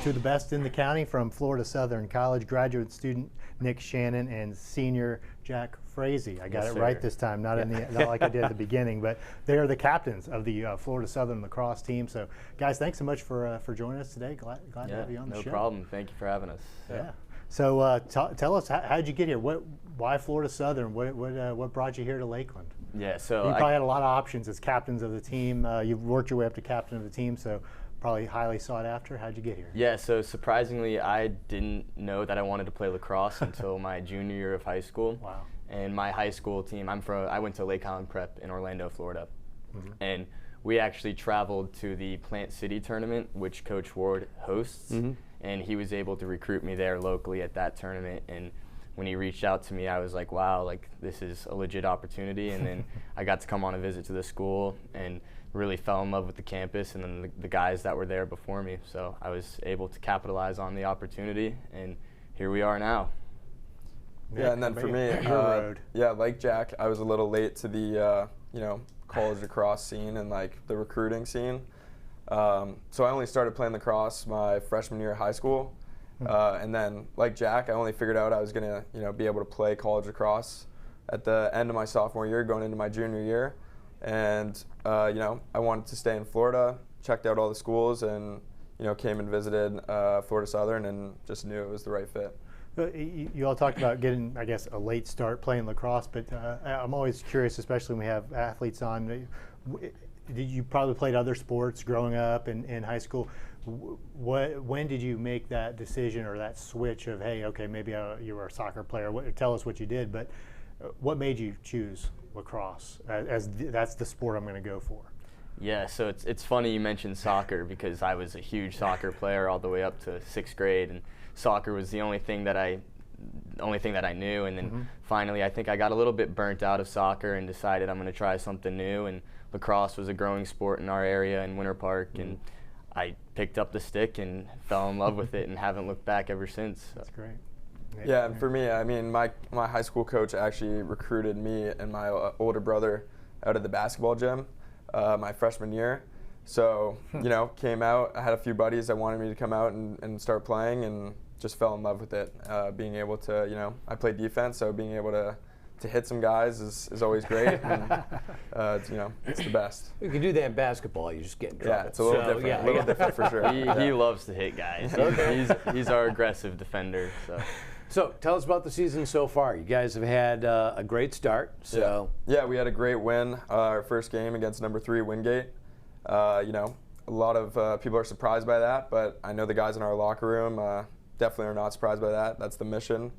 to the best in the county from Florida Southern College, graduate student Nick Shannon and senior Jack Frazee. I got it right this time, not like I did at the beginning, but they are the captains of the Florida Southern Lacrosse team. So, guys, thanks so much for joining us today. Glad to have you on the show. No problem. Thank you for having us. Yeah. So tell us, how did you get here? Why Florida Southern? What brought you here to Lakeland? Yeah, so you probably had a lot of options as captains of the team. You've worked your way up to captain of the team, so probably highly sought after. How'd you get here? Yeah, so surprisingly, I didn't know that I wanted to play lacrosse until my junior year of high school. Wow. And my high school team, I went to Lake Highland Prep in Orlando, Florida. And we actually traveled to the Plant City tournament, which Coach Ward hosts. And he was able to recruit me there locally at that tournament. And when he reached out to me, I was like, wow, like this is a legit opportunity. And then I got to come on a visit to the school and really fell in love with the campus and then the guys that were there before me. So I was able to capitalize on the opportunity, and here we are now. Yeah, and then for me, like Jack, I was a little late to the college lacrosse scene and like the recruiting scene. So I only started playing lacrosse my freshman year of high school. And then, like Jack, I only figured out I was going to, be able to play college lacrosse at the end of my sophomore year, going into my junior year. And, I wanted to stay in Florida, checked out all the schools, and, came and visited Florida Southern and just knew it was the right fit. You all talked about getting, I guess, a late start playing lacrosse, but I'm always curious, especially when we have athletes on. You probably played other sports growing up in high school. When did you make that decision or that switch of, hey, okay, maybe you were a soccer player? Tell us what you did, but what made you choose lacrosse as that's the sport I'm going to go for? Yeah, so it's funny you mentioned soccer because I was a huge soccer player all the way up to 6th grade, and soccer was the only thing that I knew. And then finally, I think I got a little bit burnt out of soccer and decided I'm going to try something new. And lacrosse was a growing sport in our area in Winter Park, and I picked up the stick and fell in love with it and haven't looked back ever since. So. That's great. Yeah, and for me, I mean, my high school coach actually recruited me and my older brother out of the basketball gym my freshman year. So, came out. I had a few buddies that wanted me to come out and start playing, and just fell in love with it. Being able to, I play defense, so being able to hit some guys is always great. And, it's the best. You can do that in basketball. You just get in trouble. Yeah, it's a little different. A little different for sure. He loves to hit guys. He's our aggressive defender. So tell us about the season so far. You guys have had a great start. So yeah, we had a great win. Our first game against number 3 Wingate. A lot of people are surprised by that, but I know the guys in our locker room definitely are not surprised by that. That's the mission.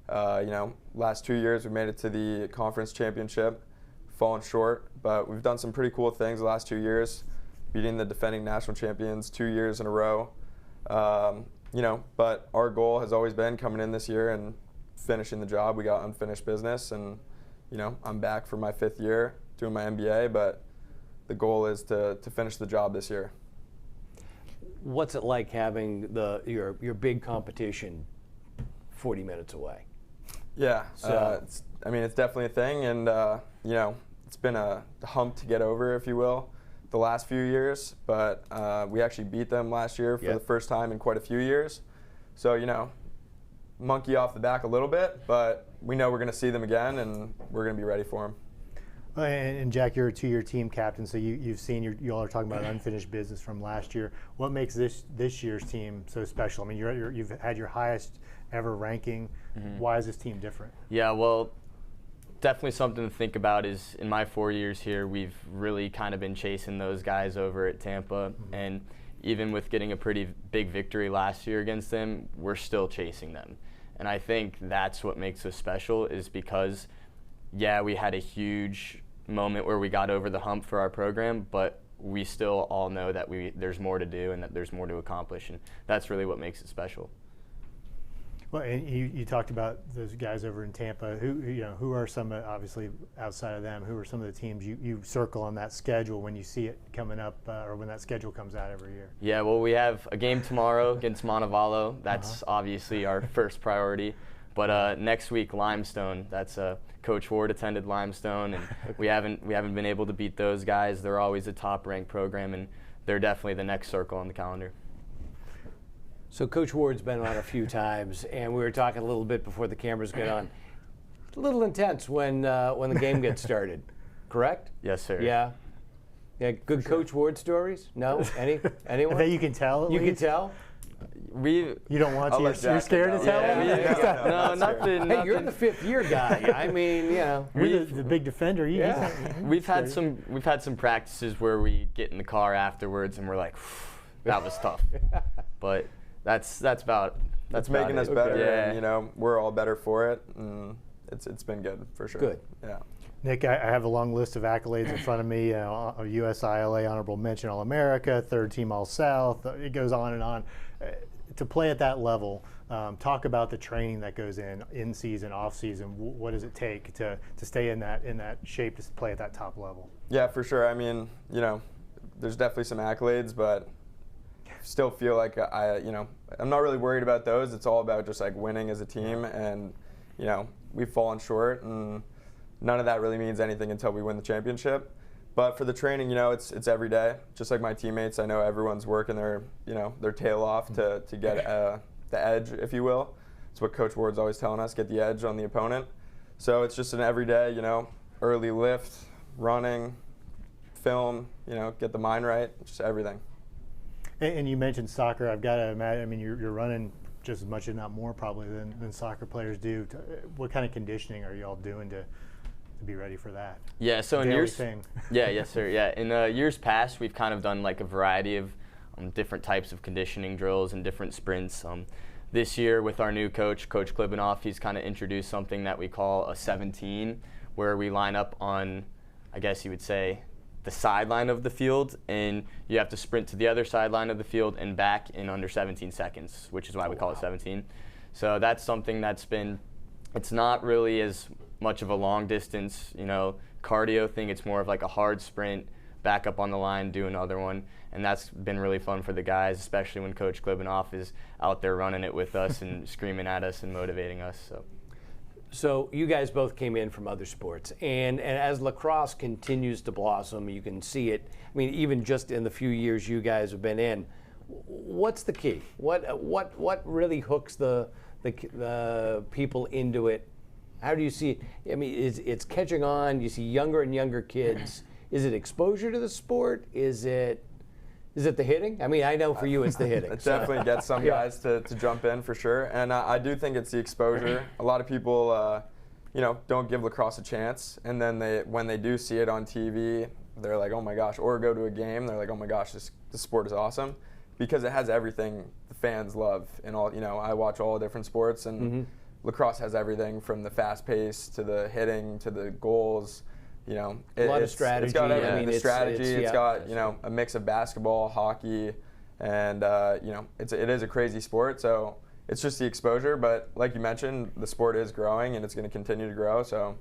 Last 2 years we made it to the conference championship, fallen short, but we've done some pretty cool things the last 2 years, beating the defending national champions 2 years in a row. But our goal has always been coming in this year and finishing the job. We got unfinished business, and I'm back for my 5th year doing my MBA, but the goal is to finish the job this year. What's it like having your big competition 40 minutes away? Yeah, it's definitely a thing, and it's been a hump to get over, if you will, the last few years. But we actually beat them last year for the first time in quite a few years. So monkey off the back a little bit, but we know we're going to see them again, and we're going to be ready for them. And Jack, you're a 2-year team captain, so you've seen you all are talking about unfinished business from last year. What makes this year's team so special? I mean, you've had your highest ever ranking. Why is this team different? Yeah, well, definitely something to think about is in my 4 years here, we've really kind of been chasing those guys over at Tampa, and even with getting a pretty big victory last year against them, we're still chasing them. And I think that's what makes us special is because, yeah, we had a huge moment where we got over the hump for our program, but we still all know that there's more to do and that there's more to accomplish, and that's really what makes it special. Well, and you talked about those guys over in Tampa. Who are some, obviously outside of them, who are some of the teams you circle on that schedule when you see it coming up, or when that schedule comes out every year? Yeah, well, we have a game tomorrow against Montevallo. That's obviously our first priority. But next week, Limestone. That's Coach Ward attended Limestone, and we haven't been able to beat those guys. They're always a top-ranked program, and they're definitely the next circle on the calendar. So Coach Ward's been on a few times, and we were talking a little bit before the cameras got on. A little intense when the game gets started, correct? Yes, sir. Yeah. Yeah. Good Coach Ward stories? No? Anyone? I bet you can tell. You can tell. You don't want to. You're scared to tell. Yeah, no, nothing. Hey, you're the 5th year guy. I mean, you know. You're the big defender. We've had some practices where we get in the car afterwards and we're like, that was tough. But that's making us better. Yeah. And, you know, we're all better for it, and it's been good for sure. Good. Yeah. Nick, I have a long list of accolades in front of me. USILA Honorable Mention All-America, 3rd Team All-South. It goes on and on. To play at that level, talk about the training that goes in season, off season. What does it take to stay in that shape to play at that top level? Yeah, for sure. I mean, you know, there's definitely some accolades, but still feel like I'm not really worried about those. It's all about just like winning as a team, and you know, we've fallen short, and none of that really means anything until we win the championship. But for the training, you know, it's every day. Just like my teammates, I know everyone's working their tail off to get the edge, if you will. It's what Coach Ward's always telling us: get the edge on the opponent. So it's just an everyday, you know, early lift, running, film, you know, get the mind right, just everything. And you mentioned soccer. I've got to imagine. I mean, you're running just as much, if not more, probably than soccer players do. What kind of conditioning are you all doing to be ready for that? Yeah, so in Daily years, thing. yes, sir. Yeah, in years past, we've kind of done like a variety of different types of conditioning drills and different sprints. This year, with our new coach, Coach Klibanoff, he's kind of introduced something that we call a 17, where we line up on, I guess you would say, the sideline of the field, and you have to sprint to the other sideline of the field and back in under 17 seconds, which is why we call it 17. So that's something that's been, it's not really as much of a long distance, you know, cardio thing. It's more of like a hard sprint, back up on the line, do another one, and that's been really fun for the guys, especially when Coach Klibanoff is out there running it with us and screaming at us and motivating us. So you guys both came in from other sports, and as lacrosse continues to blossom, you can see it. I mean, even just in the few years you guys have been in, what's the key? What really hooks the people into it? How do you see it? I mean, it's catching on. You see younger and younger kids. Is it exposure to the sport? Is it the hitting? I mean, I know for you it's the hitting. It definitely gets some guys to jump in for sure, and I do think it's the exposure. A lot of people, you know, don't give lacrosse a chance, and then when they do see it on TV, they're like, oh my gosh, or go to a game, they're like, oh my gosh, this sport is awesome, because it has everything the fans love. And all, you know, I watch all different sports, and lacrosse has everything from the fast pace to the hitting to the goals. You know, a lot of strategy. It's got everything. I mean, the strategy. It's got, you know, sure, a mix of basketball, hockey, and you know, it is a crazy sport. So it's just the exposure. But like you mentioned, the sport is growing, and it's going to continue to grow. So.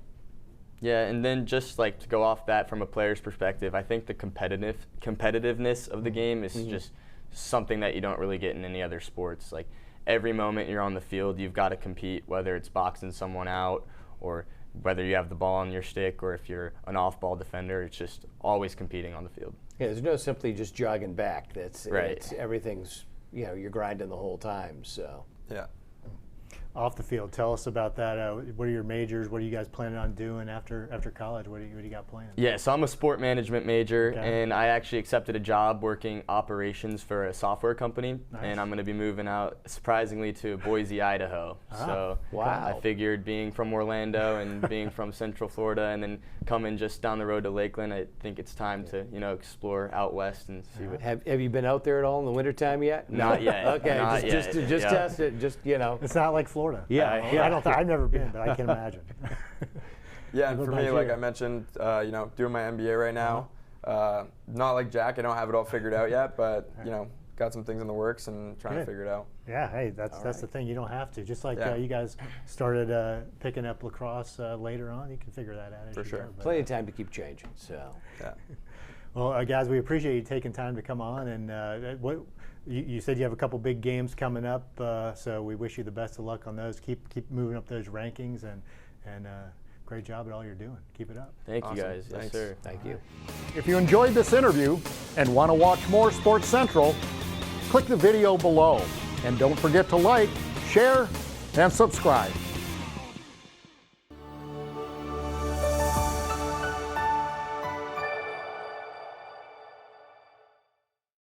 Yeah, and then just like to go off that from a player's perspective, I think the competitiveness of the game is just something that you don't really get in any other sports. Like every moment you're on the field, you've got to compete, whether it's boxing someone out or whether you have the ball on your stick or if you're an off-ball defender. It's just always competing on the field. Yeah, there's no simply just jogging back. That's right. It's, everything's, you know, you're grinding the whole time. So Yeah. Off the field, tell us about that. What are your majors? What are you guys planning on doing after college? What do you got planned? Yeah, so I'm a sport management major, Okay. and I actually accepted a job working operations for a software company, Nice. and I'm going to be moving out, surprisingly, to Boise, Idaho. Ah, So wow. I figured being from Orlando and being from Central Florida and then coming just down the road to Lakeland, I think it's time to, you know, explore out west and see what. have you been out there at all in the wintertime yet? Not yet. Okay, Not just yet. just Yeah. test it. Just, you know. It's not like Florida. Yeah, I don't. I've never been, but I can imagine. Yeah, and What for about me, like you? I mentioned, you know, doing my MBA right now. Not like Jack, I don't have it all figured out yet, but you know, got some things in the works and trying to Good. figure it out. Yeah, hey, that's the thing. You don't have to. Just like Yeah. you guys started picking up lacrosse later on, you can figure that out as For you sure. go. But, Plenty of time to keep changing. So. Yeah. well, guys, we appreciate you taking time to come on. And what you said you have a couple big games coming up, so we wish you the best of luck on those. Keep moving up those rankings, and great job at all you're doing. Keep it up. Thank Awesome. you guys. Yes, Thanks. sir. Thank you. If you enjoyed this interview and want to watch more Sports Central, click the video below. And don't forget to like, share, and subscribe.